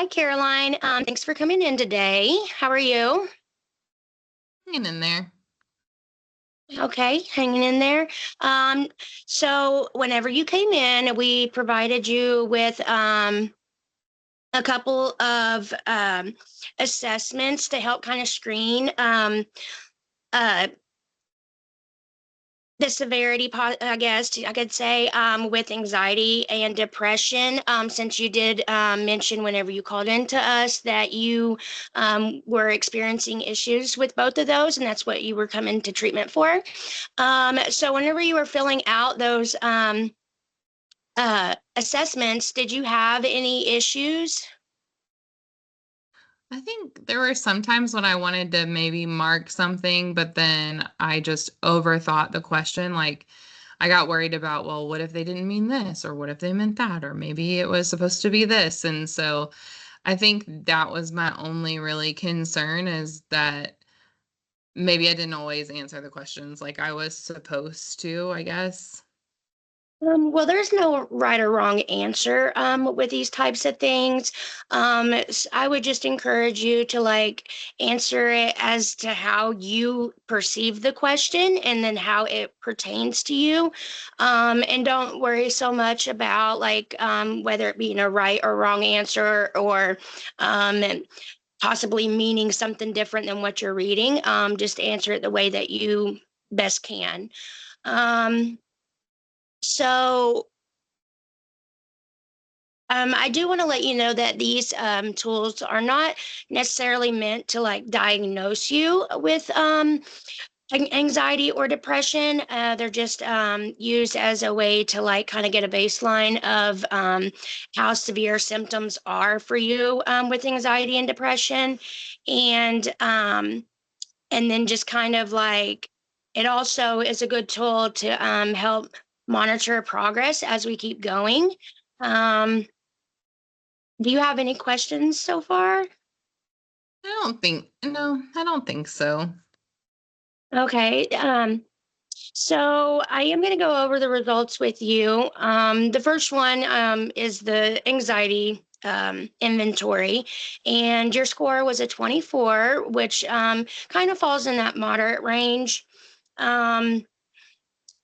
Hi, Caroline. Thanks for coming in today. How are you? Hanging in there. Okay, hanging in there. Um, so whenever you came in, we provided you with a couple of assessments to help kind of screen uh, the severity, I guess I could say, with anxiety and depression. Since you did mention whenever you called into us that you were experiencing issues with both of those, and that's what you were coming to treatment for. So, whenever you were filling out those assessments, did you have any issues? I think there were some times when I wanted to maybe mark something, but then I just overthought the question. Like, I got worried about, well, what if they didn't mean this? Or what if they meant that? Or maybe it was supposed to be this. And so I think that was my only really concern is that maybe I didn't always answer the questions like I was supposed to, I guess. Well, there's no right or wrong answer with these types of things. I would just encourage you to answer it as to how you perceive the question and then how it pertains to you. And don't worry so much about whether it being a right or wrong answer or and possibly meaning something different than what you're reading. Just answer it the way that you best can. Um, so I do want to let you know that these tools are not necessarily meant to diagnose you with anxiety or depression. They're just used as a way to kind of get a baseline of how severe symptoms are for you with anxiety and depression, and then just kind of it also is a good tool to help monitor progress as we keep going. Um, do you have any questions so far? No, I don't think so. Okay. So I am going to go over the results with you. The first one is the anxiety inventory, and your score was a 24, which kind of falls in that moderate range. Um,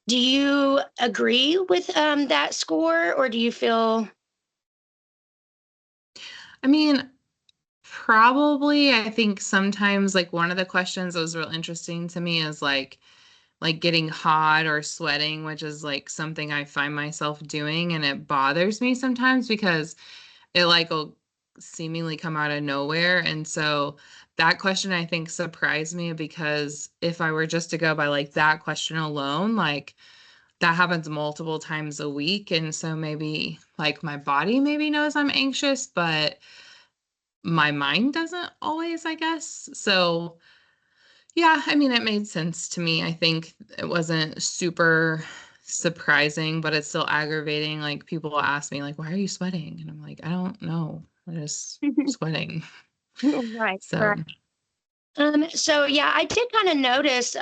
do you agree with that score, or do you feel? I mean, probably, I think sometimes like one of the questions that was real interesting to me is like getting hot or sweating, which is like something I find myself doing and it bothers me sometimes because it like will seemingly come out of nowhere. And so that question I think surprised me because if I were just to go by like that question alone, like that happens multiple times a week. And so maybe like my body maybe knows I'm anxious, but my mind doesn't always, I guess. So, yeah, I mean, it made sense to me. I think it wasn't super surprising, but it's still aggravating. Like people ask me, like, why are you sweating? And I'm like, I don't know. I'm just sweating. Right, So, right. So yeah, I did kind of notice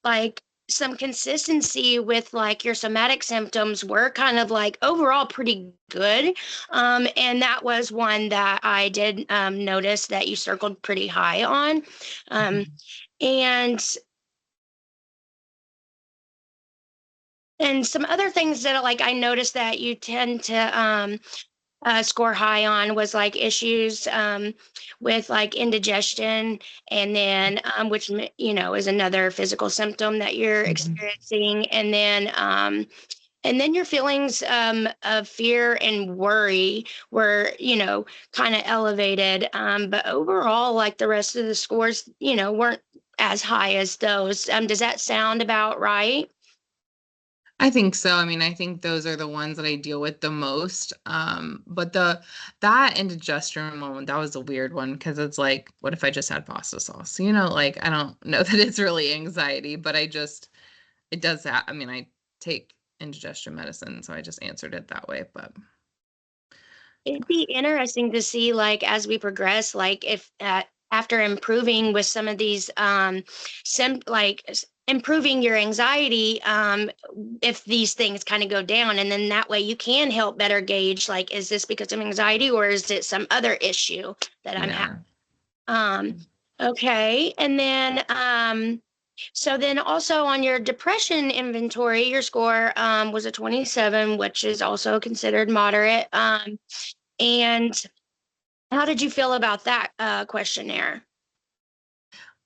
like some consistency with your somatic symptoms were kind of overall pretty good. And that was one that I did notice that you circled pretty high on. Um, mhm. and some other things that I noticed that you tend to score high on was issues with indigestion, and then which is another physical symptom that you're Mhm. experiencing, and then your feelings of fear and worry were kind of elevated, but overall the rest of the scores weren't as high as those. Does that sound about right? I think so. I mean, I think those are the ones that I deal with the most. But the that indigestion one, that was a weird one because it's like, what if I just had pasta sauce? Like I don't know that it's really anxiety, but it does that. I mean, I take indigestion medicine, so I just answered it that way. But It'd be interesting to see, as we progress, if after improving with some of these, improving your anxiety if these things kind of go down, and then that way you can help better gauge, like, is this because of anxiety or is it some other issue that I'm having? Yeah. um okay, and then so then also on your depression inventory, your score was a 27, which is also considered moderate. And how did you feel about that questionnaire?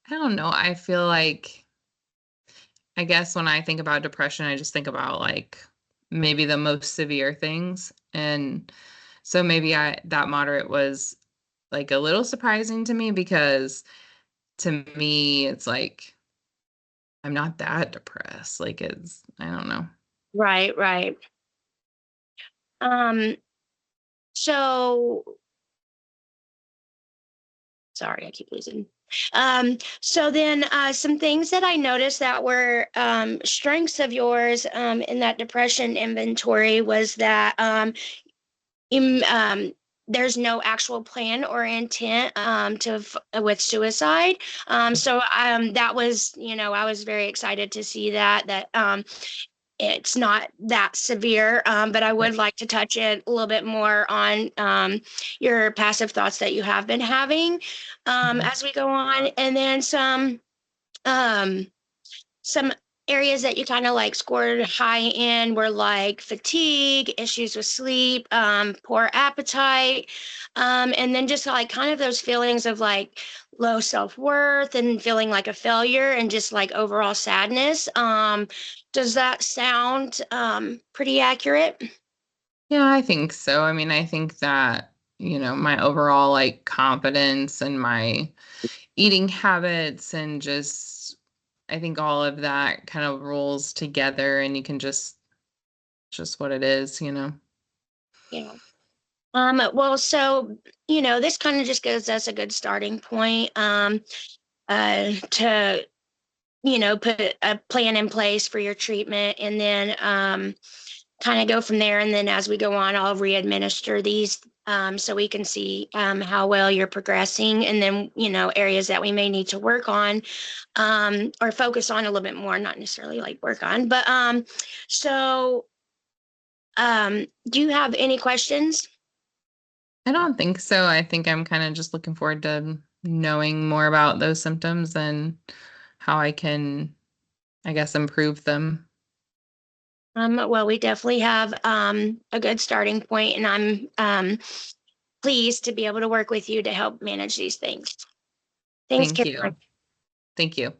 I don't know. I feel like, I guess when I think about depression, I just think about like maybe the most severe things. And so maybe that moderate was like a little surprising to me because to me, it's like I'm not that depressed. Like I don't know. Right, right. Um, so sorry, I keep losing. So then some things that I noticed that were strengths of yours in that depression inventory was that in, there's no actual plan or intent with suicide. So that was, I was very excited to see that it's not that severe, but I would like to touch it a little bit more on your passive thoughts that you have been having Mhm. as we go on, and then um, some areas that you kind of like scored high in were like fatigue, issues with sleep, poor appetite, and then just like kind of those feelings of like low self-worth and feeling like a failure and just like overall sadness. Does that sound pretty accurate? Yeah, I think so. I mean, I think that, my overall like confidence and my eating habits and just I think all of that kind of rolls together and you can just what it is. Yeah. Well, so, this kind of just gives us a good starting point to put a plan in place for your treatment, and then kind of go from there. And then as we go on, I'll re-administer these so we can see how well you're progressing, and then, areas that we may need to work on or focus on a little bit more, not necessarily like work on. But so do you have any questions? I don't think so. I think I'm kind of just looking forward to knowing more about those symptoms and how I can, I guess, improve them. Well, we definitely have a good starting point, and I'm pleased to be able to work with you to help manage these things. Thanks, Thank Caroline. you. Thank you.